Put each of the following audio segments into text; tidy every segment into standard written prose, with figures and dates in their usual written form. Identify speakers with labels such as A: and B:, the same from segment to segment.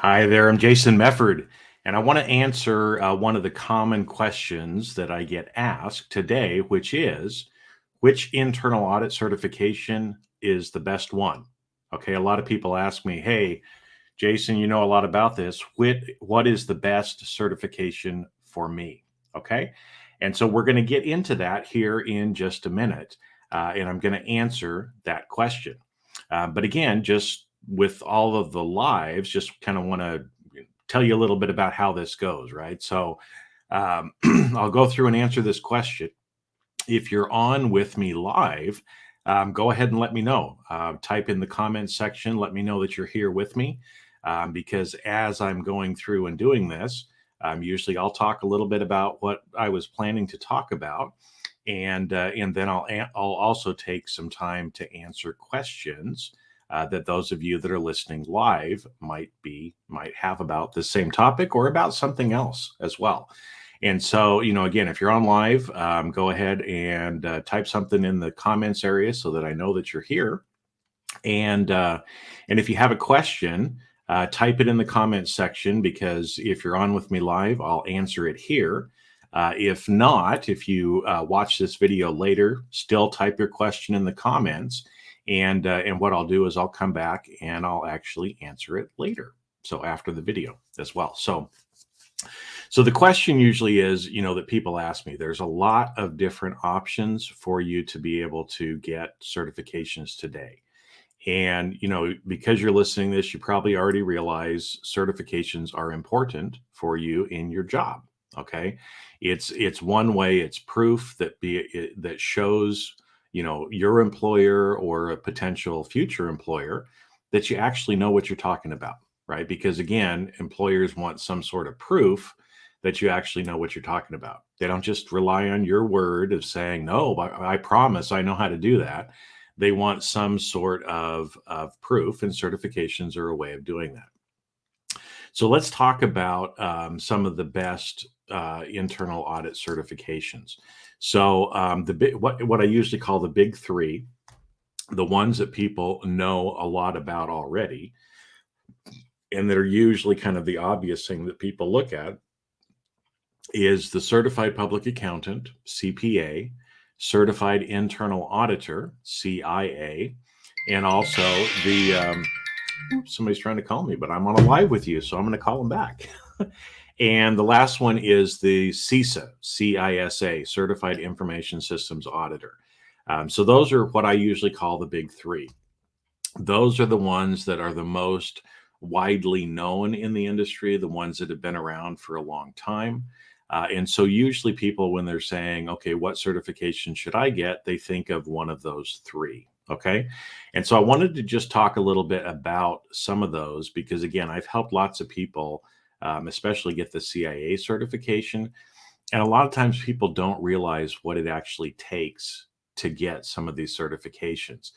A: Hi there, I'm Jason Mefford, and I want to answer one of the common questions that I get asked today, which internal audit certification is the best one? Okay, a lot of people ask me, hey, Jason, you know a lot about this. What is the best certification for me? Okay, and so we're going to get into that here in just a minute, and I'm going to answer that question. But again, just with all of the lives, just kind of want to tell you a little bit about how this goes, right? So I'll go through and answer this question. If you're on with me live, go ahead and let me know. Type in the comments section, let me know that you're here with me, because as I'm going through and doing this, usually I'll talk a little bit about what I was planning to talk about, and then I'll also take some time to answer questions that those of you that are listening live might have about the same topic or about something else as well. And so, again, if you're on live, go ahead and type something in the comments area so that I know that you're here. And if you have a question, type it in the comments section, because if you're on with me live, I'll answer it here. If not, if you watch this video later, still type your question in the comments. And what I'll do is I'll come back and I'll actually answer it later. So after the video as well. So the question usually is, that people ask me, there's a lot of different options for you to be able to get certifications today. And, because you're listening to this, you probably already realize certifications are important for you in your job. Okay. It's one way, it's proof that shows, your employer or a potential future employer that you actually know what you're talking about, right? Because again, employers want some sort of proof that you actually know what you're talking about. They don't just rely on your word of saying, no, I promise I know how to do that. They want some sort of proof, and certifications are a way of doing that. So let's talk about some of the best internal audit certifications. So what I usually call the big three, the ones that people know a lot about already, and that are usually kind of the obvious thing that people look at, is the Certified Public Accountant, CPA, Certified Internal Auditor, CIA, and also the somebody's trying to call me, but I'm on a live with you, so I'm going to call them back. And the last one is the CISA, CISA, Certified Information Systems Auditor. So those are what I usually call the big three. Those are the ones that are the most widely known in the industry, the ones that have been around for a long time. And so usually people, when they're saying, okay, what certification should I get? They think of one of those three. Okay. And so I wanted to just talk a little bit about some of those, because again, I've helped lots of people, especially get the CIA certification. And a lot of times people don't realize what it actually takes to get some of these certifications.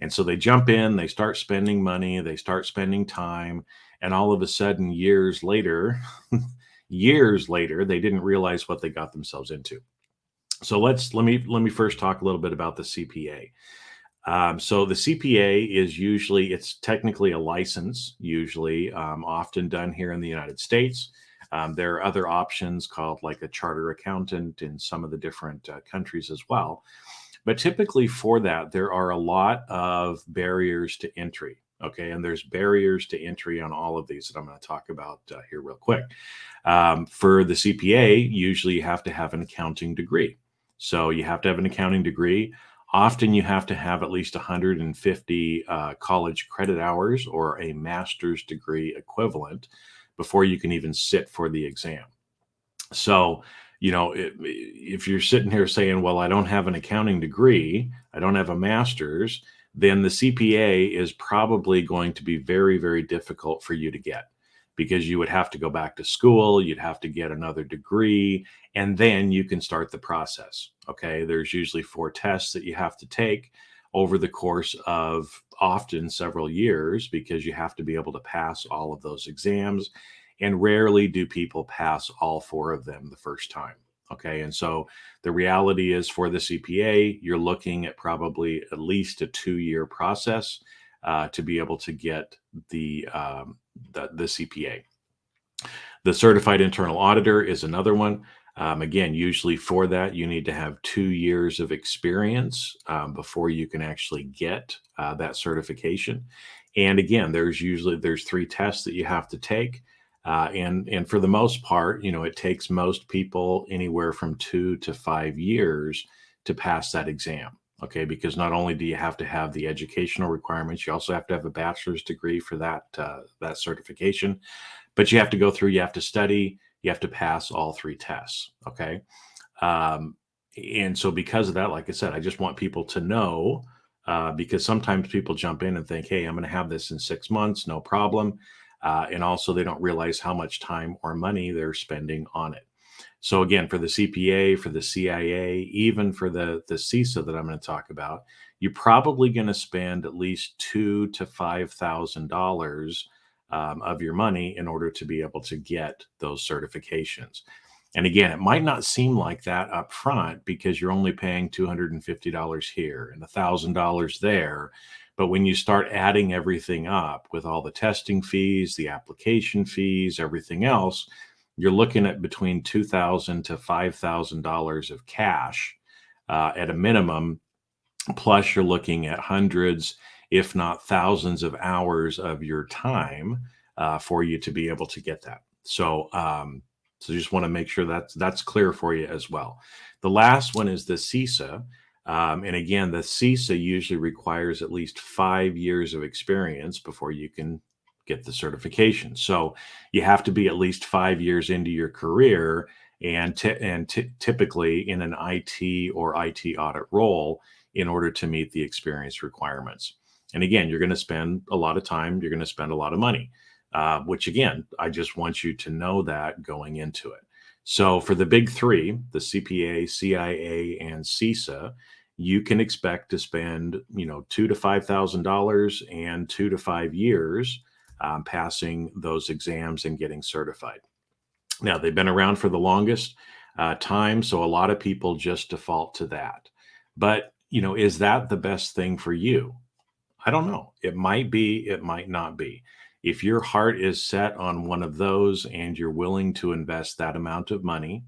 A: And so they jump in, they start spending money, they start spending time, and all of a sudden, years later, they didn't realize what they got themselves into. So let me first talk a little bit about the CPA. So the CPA is it's technically a license, usually often done here in the United States. There are other options called like a charter accountant in some of the different countries as well. But typically for that, there are a lot of barriers to entry. Okay. And there's barriers to entry on all of these that I'm going to talk about here real quick. For the CPA, usually you have to have an accounting degree. So you have to have an accounting degree. Often you have to have at least 150 college credit hours or a master's degree equivalent before you can even sit for the exam. So, if you're sitting here saying, well, I don't have an accounting degree, I don't have a master's, then the CPA is probably going to be very, very difficult for you to get, because you would have to go back to school, you'd have to get another degree, and then you can start the process. Okay. There's usually 4 tests that you have to take over the course of often several years, because you have to be able to pass all of those exams. And rarely do people pass all 4 of them the first time. Okay. And so the reality is, for the CPA, you're looking at probably at least a 2-year process to be able to get the the CPA. The certified internal auditor is another one. Again, usually for that, you need to have 2 years of experience before you can actually get that certification. And again, there's 3 tests that you have to take. And for the most part, it takes most people anywhere from 2 to 5 years to pass that exam. Okay, because not only do you have to have the educational requirements, you also have to have a bachelor's degree for that certification. But you have to study, you have to pass all 3 tests. Okay. Um, and so because of that, like I said, I just want people to know, because sometimes people jump in and think, hey, I'm going to have this in 6 months, no problem. And also they don't realize how much time or money they're spending on it. So again, for the CPA, for the CIA, even for the CISA that I'm going to talk about, you're probably going to spend at least $2,000 to $5,000 of your money in order to be able to get those certifications. And again, it might not seem like that up front because you're only paying $250 here and $1,000 there. But when you start adding everything up with all the testing fees, the application fees, everything else, you're looking at between $2,000 to $5,000 of cash at a minimum. Plus, you're looking at hundreds, if not thousands, of hours of your time for you to be able to get that. So, so just want to make sure that's clear for you as well. The last one is the CISA. And again, the CISA usually requires at least 5 years of experience before you can get the certification. So you have to be at least 5 years into your career and typically in an IT or IT audit role in order to meet the experience requirements. And again, you're going to spend a lot of time, you're going to spend a lot of money, which again, I just want you to know that going into it. So for the big 3, the CPA, CIA, and CISA, you can expect to spend, $2,000 to $5,000 and 2 to 5 years passing those exams and getting certified. Now, they've been around for the longest time, so a lot of people just default to that. But, is that the best thing for you? I don't know. It might be, it might not be. If your heart is set on one of those and you're willing to invest that amount of money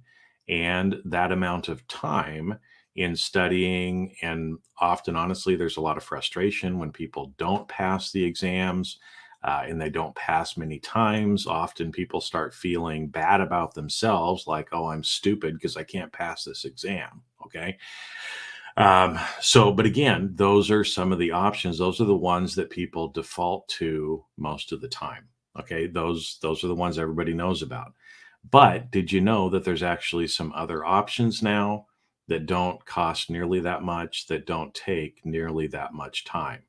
A: and that amount of time in studying, and often, honestly, there's a lot of frustration when people don't pass the exams. And they don't pass many times. Often people start feeling bad about themselves, like, oh, I'm stupid because I can't pass this exam. Okay. But again, those are some of the options. Those are the ones that people default to most of the time. Okay. Those are the ones everybody knows about. But did you know that there's actually some other options now that don't cost nearly that much, that don't take nearly that much time?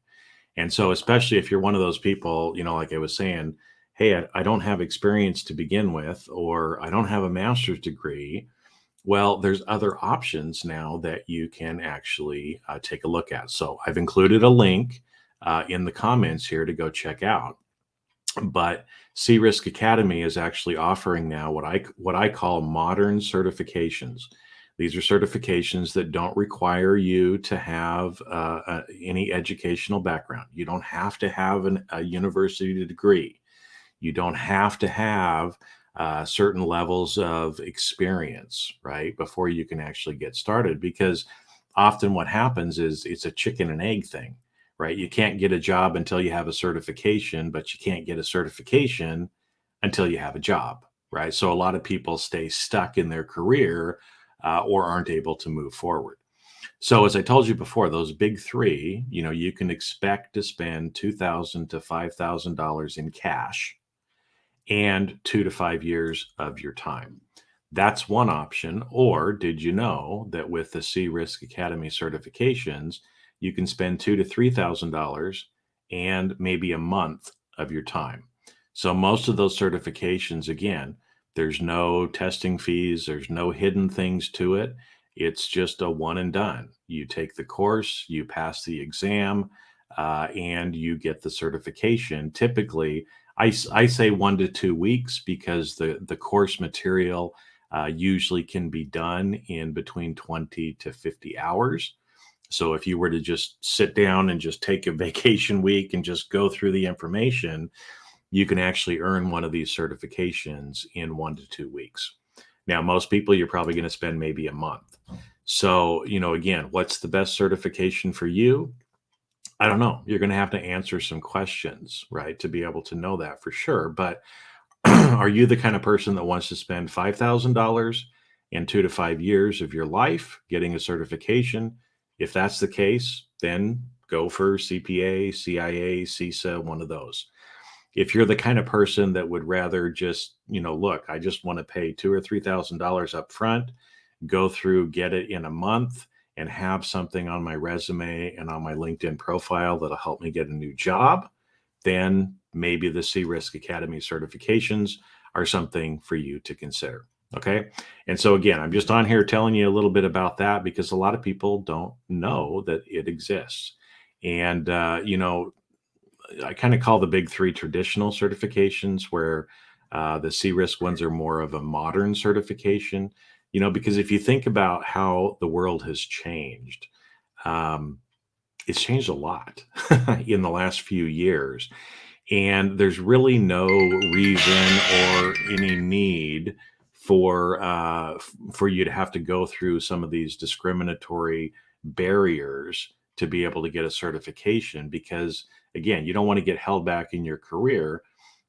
A: And so, especially if you're one of those people, like I was saying, hey, I don't have experience to begin with, or I don't have a master's degree. Well, there's other options now that you can actually take a look at. So I've included a link in the comments here to go check out. But C-Risk Academy is actually offering now what I call modern certifications. These are certifications that don't require you to have any educational background. You don't have to have a university degree. You don't have to have certain levels of experience, right, before you can actually get started. Because often what happens is it's a chicken and egg thing, right? You can't get a job until you have a certification, but you can't get a certification until you have a job, right? So a lot of people stay stuck in their career or aren't able to move forward. So as I told you before, those big 3, you can expect to spend $2,000 to $5,000 in cash and 2 to 5 years of your time. That's one option. Or did you know that with the C-Risk Academy certifications, you can spend $2,000 to $3,000 and maybe a month of your time? So most of those certifications, again, there's no testing fees, there's no hidden things to it. It's just a one and done. You take the course, you pass the exam, and you get the certification. Typically, I say 1 to 2 weeks because the course material usually can be done in between 20 to 50 hours. So if you were to just sit down and just take a vacation week and just go through the information, you can actually earn one of these certifications in 1 to 2 weeks. Now, most people, you're probably going to spend maybe a month. So, again, what's the best certification for you? I don't know. You're going to have to answer some questions, right, to be able to know that for sure. But are you the kind of person that wants to spend $5,000 in 2 to 5 years of your life getting a certification? If that's the case, then go for CPA, CIA, CISA, one of those. If you're the kind of person that would rather just, look, I just want to pay $2,000 or $3,000 up front, go through, get it in a month, and have something on my resume and on my LinkedIn profile that'll help me get a new job, then maybe the C-Risk Academy certifications are something for you to consider. Okay. And so again, I'm just on here telling you a little bit about that because a lot of people don't know that it exists. And, I kind of call the big three traditional certifications, where the C-Risk ones are more of a modern certification, because if you think about how the world has changed, um, it's changed a lot in the last few years. And there's really no reason or any need for you to have to go through some of these discriminatory barriers to be able to get a certification, because again, you don't want to get held back in your career.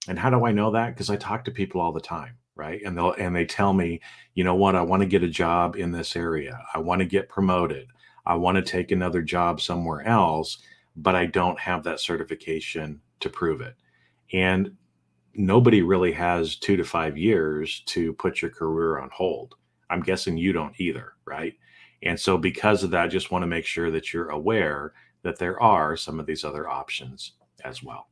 A: And how do I know that? Because I talk to people all the time, right? And they tell me, you know what, I want to get a job in this area, I want to get promoted, I want to take another job somewhere else, but I don't have that certification to prove it. And nobody really has 2 to 5 years to put your career on hold. I'm guessing you don't either, right? And so because of that, I just want to make sure that you're aware that there are some of these other options as well.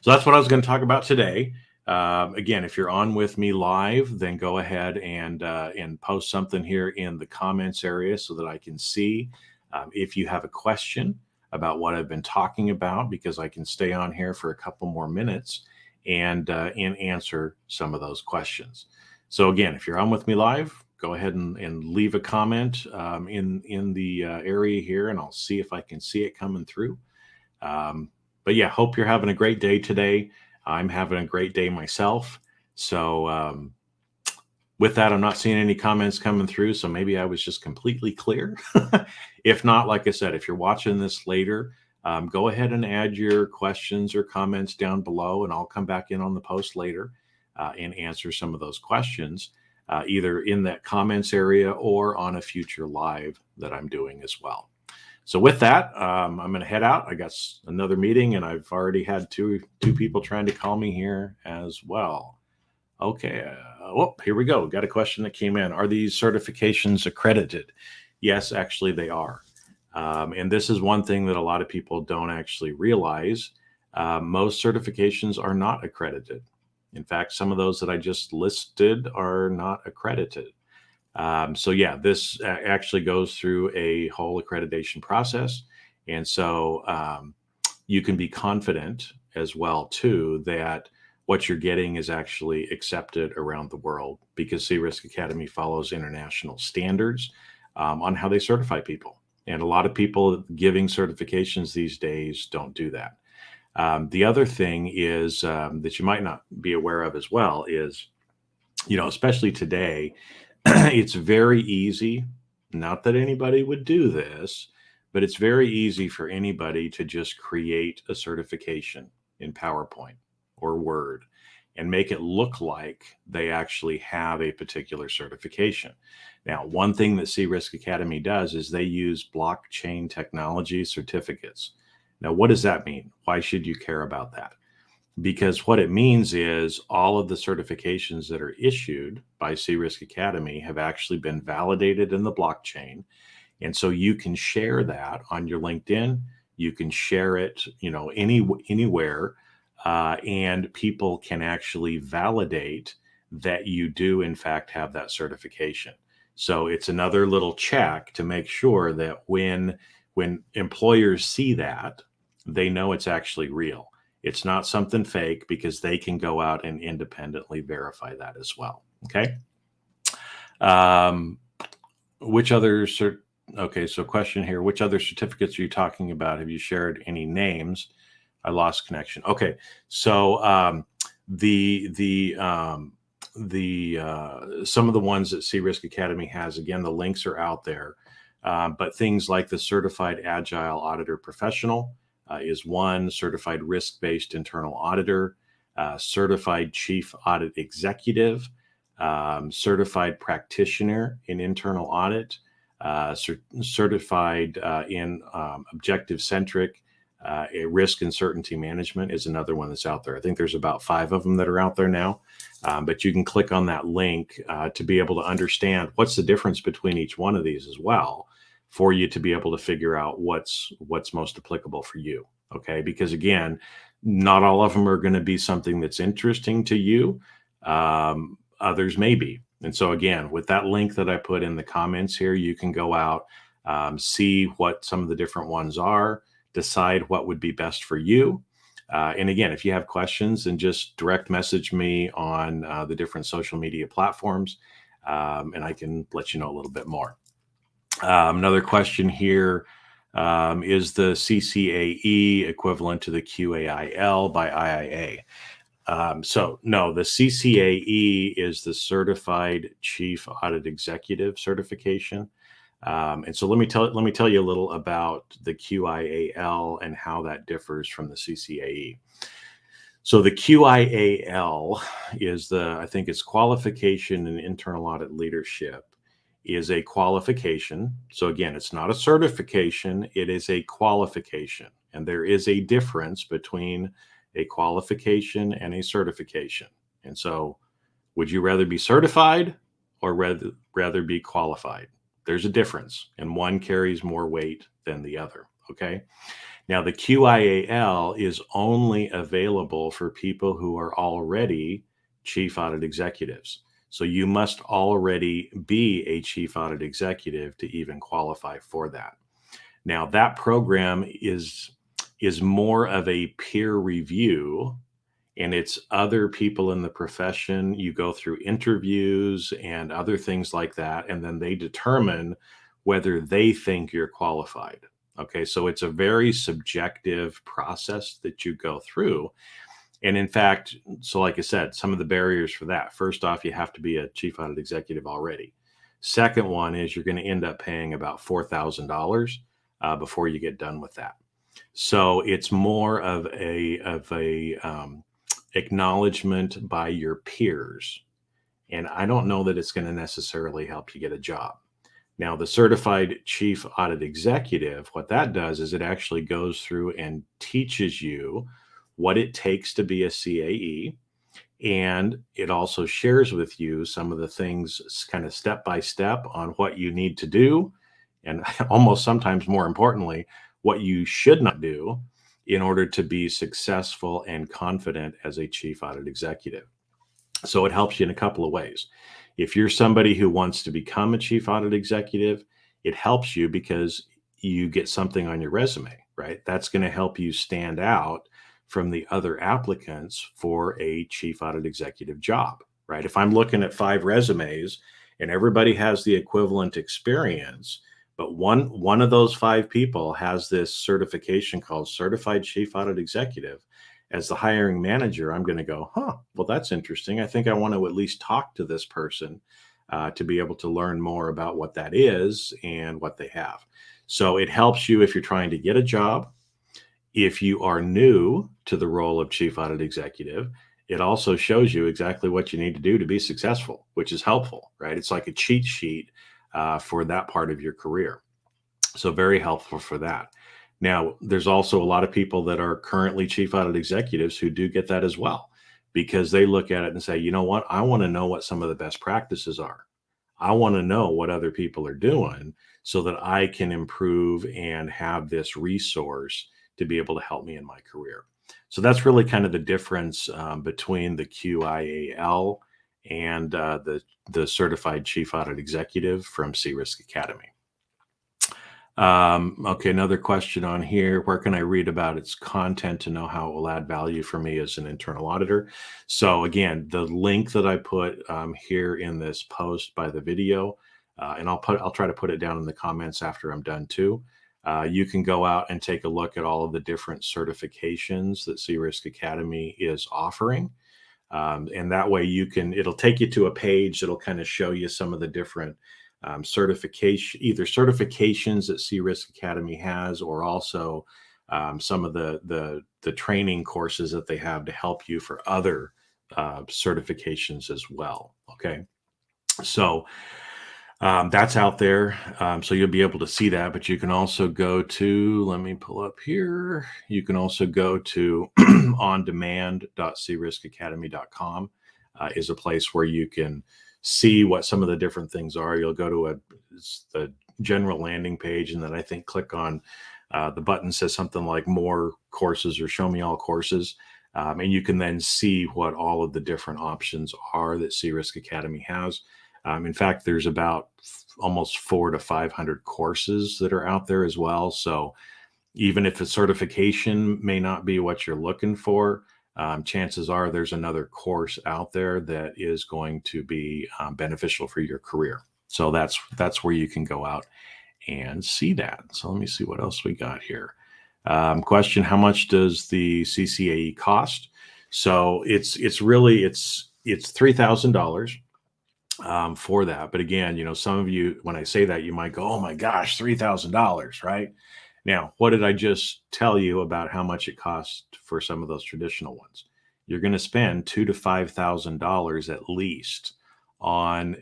A: So that's what I was going to talk about today. Again, if you're on with me live, then go ahead and post something here in the comments area so that I can see if you have a question about what I've been talking about, because I can stay on here for a couple more minutes and answer some of those questions. So again, if you're on with me live, go ahead and leave a comment in the area here, and I'll see if I can see it coming through. But yeah, hope you're having a great day today. I'm having a great day myself. So with that, I'm not seeing any comments coming through, so maybe I was just completely clear. If not, like I said, if you're watching this later, go ahead and add your questions or comments down below, and I'll come back in on the post later and answer some of those questions, either in that comments area or on a future live that I'm doing as well. So with that, I'm going to head out. I got another meeting, and I've already had two people trying to call me here as well. Okay. Here we go. Got a question that came in. Are these certifications accredited? Yes, actually they are. And this is one thing that a lot of people don't actually realize. Most certifications are not accredited. In fact, some of those that I just listed are not accredited. So yeah, this actually goes through a whole accreditation process. And so you can be confident as well too that what you're getting is actually accepted around the world, because C-Risk Academy follows international standards on how they certify people. And a lot of people giving certifications these days don't do that. The other thing is that you might not be aware of as well is, especially today, it's very easy, not that anybody would do this, but it's very easy for anybody to just create a certification in PowerPoint or Word and make it look like they actually have a particular certification. Now, one thing that C-Risk Academy does is they use blockchain technology certificates. Now, what does that mean? Why should you care about that? Because what it means is all of the certifications that are issued by C-Risk Academy have actually been validated in the blockchain. And so you can share that on your LinkedIn. You can share it, anywhere, and people can actually validate that you do, in fact, have that certification. So it's another little check to make sure that when employers see that, they know it's actually real. It's not something fake, because they can go out and independently verify that as well. Okay. Okay, so question here, which other certificates are you talking about? Have you shared any names? I lost connection. Okay, so the some of the ones that C-Risk Academy has, again, the links are out there. But things like the Certified Agile Auditor Professional is one, Certified Risk-Based Internal Auditor, Certified Chief Audit Executive, Certified Practitioner in Internal Audit, Certified in Objective-Centric Risk and Certainty Management is another one that's out there. I think there's about 5 of them that are out there now. But you can click on that link to be able to understand what's the difference between each one of these as well, for you to be able to figure out what's most applicable for you. Okay, because again, not all of them are going to be something that's interesting to you. Others may be. And so again, with that link that I put in the comments here, you can go out, see what some of the different ones are, decide what would be best for you. And again, if you have questions, then just direct message me on the different social media platforms, and I can let you know a little bit more. Another question here, is the CCAE equivalent to the QAIL by IIA? So no, the CCAE is the Certified Chief Audit Executive certification. And so let me tell you a little about the QIAL and how that differs from the CCAE. So the QIAL is I think it's Qualification in Internal Audit Leadership, is a qualification. So again, it's not a certification, it is a qualification. And there is a difference between a qualification and a certification. And so would you rather be certified or rather be qualified? There's a difference, and one carries more weight than the other. Okay. Now, the QIAL is only available for people who are already chief audit executives. So you must already be a chief audit executive to even qualify for that. Now, that program is more of a peer review, and it's other people in the profession. You go through interviews and other things like that, and then they determine whether they think you're qualified. Okay, so it's a very subjective process that you go through. And in fact, so like I said, some of the barriers for that, first off, you have to be a chief audit executive already. Second one is you're going to end up paying about $4,000 before you get done with that. So it's more of a acknowledgement by your peers. And I don't know that it's going to necessarily help you get a job. Now, the Certified Chief Audit Executive, what that does is it actually goes through and teaches you what it takes to be a CAE. And it also shares with you some of the things kind of step by step on what you need to do. And almost sometimes more importantly, what you should not do in order to be successful and confident as a chief audit executive. So it helps you in a couple of ways. If you're somebody who wants to become a chief audit executive, it helps you because you get something on your resume, right? That's going to help you stand out from the other applicants for a chief audit executive job, right? If I'm looking at 5 resumes and everybody has the equivalent experience, but one of those 5 people has this certification called Certified Chief Audit Executive, as the hiring manager, I'm going to go, well, that's interesting. I think I want to at least talk to this person to be able to learn more about what that is and what they have. So it helps you if you're trying to get a job. If you are new to the role of chief audit executive, it also shows you exactly what you need to do to be successful, which is helpful, right? It's like a cheat sheet for that part of your career. So very helpful for that. Now, there's also a lot of people that are currently chief audit executives who do get that as well, because they look at it and say, you know what, I want to know what some of the best practices are. I want to know what other people are doing so that I can improve and have this resource to be able to help me in my career. So that's really kind of the difference between the QIAL and the Certified Chief Audit Executive from C-Risk Academy. Okay, another question on here. Where can I read about its content to know how it will add value for me as an internal auditor? So again, the link that I put here in this post by the video, and I'll try to put it down in the comments after I'm done too. you can go out and take a look at all of the different certifications that Risk Academy is offering. And that way it'll take you to a page that'll kind of show you some of the different either certifications that Risk Academy has, or also some of the training courses that they have to help you for other certifications as well. Okay. So that's out there. So you'll be able to see that, but you can also go to, let me pull up here. You can also go to ondemand.criskacademy.com is a place where you can see what some of the different things are. You'll go to the general landing page, and then I think click on the button says something like more courses or show me all courses. And you can then see what all of the different options are that Risk Academy has. In fact, there's about almost 400 to 500 courses that are out there as well. So even if a certification may not be what you're looking for, chances are there's another course out there that is going to be beneficial for your career. So that's where you can go out and see that. So let me see what else we got here. Question: how much does the CPAE cost? So it's $3,000 for that. But again, some of you, when I say that, you might go, oh my gosh, $3,000, right? Now, what did I just tell you about how much it costs for some of those traditional ones? You're going to spend $2,000 to $5,000 at least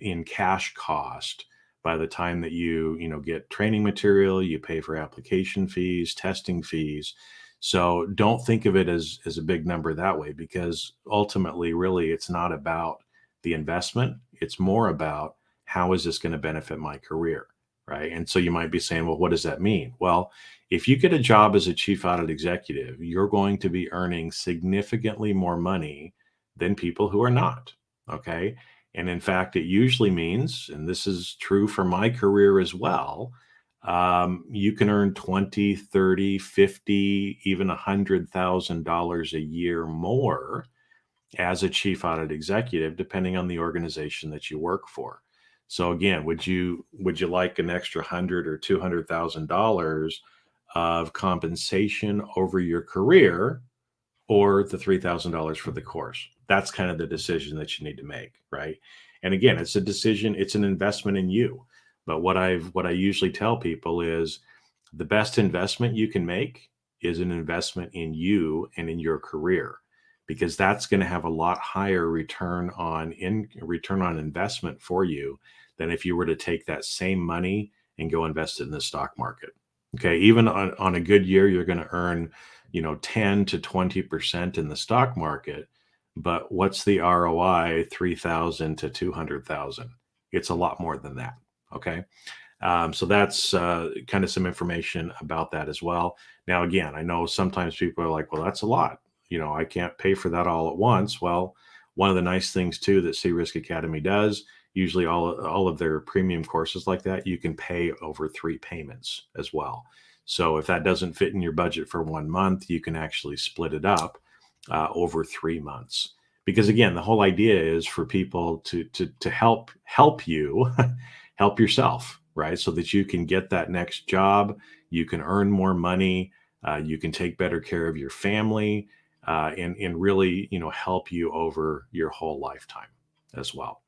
A: in cash cost by the time that you get training material, you pay for application fees, testing fees. So don't think of it as a big number that way, because ultimately, really, it's not about the investment. It's more about how is this going to benefit my career, right? And so you might be saying, well, what does that mean? Well, if you get a job as a chief audit executive, you're going to be earning significantly more money than people who are not, okay? And in fact, it usually means, and this is true for my career as well, you can earn $20, $30, $50, even $100,000 a year more as a chief audit executive, depending on the organization that you work for. So again, would you like an extra $100,000 or $200,000 of compensation over your career, or the $3,000 for the course? That's kind of the decision that you need to make, right? And again, it's a decision, it's an investment in you. But what I usually tell people is the best investment you can make is an investment in you and in your career, because that's going to have a lot higher return on investment for you than if you were to take that same money and go invest it in the stock market. Okay, even on a good year, you're going to earn 10 to 20% in the stock market, but what's the ROI? 3,000 to 200,000. It's a lot more than that. Okay. So that's kind of some information about that as well. Now, again, I know sometimes people are like, well, that's a lot. I can't pay for that all at once. Well, one of the nice things too that Risk Academy does, usually all of their premium courses like that, you can pay over 3 payments as well. So if that doesn't fit in your budget for 1 month, you can actually split it up over 3 months. Because again, the whole idea is for people to help you help yourself, right? So that you can get that next job, you can earn more money, you can take better care of your family, and really, help you over your whole lifetime as well.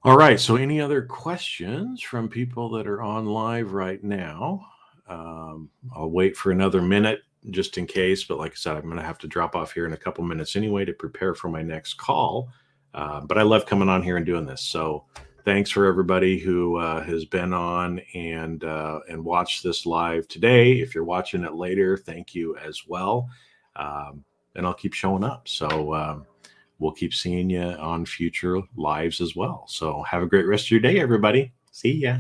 A: All right. So any other questions from people that are on live right now? I'll wait for another minute just in case, but like I said, I'm going to have to drop off here in a couple minutes anyway to prepare for my next call. But I love coming on here and doing this. So thanks for everybody who has been on and watched this live today. If you're watching it later, thank you as well. And I'll keep showing up. So we'll keep seeing you on future lives as well. So have a great rest of your day, everybody. See ya.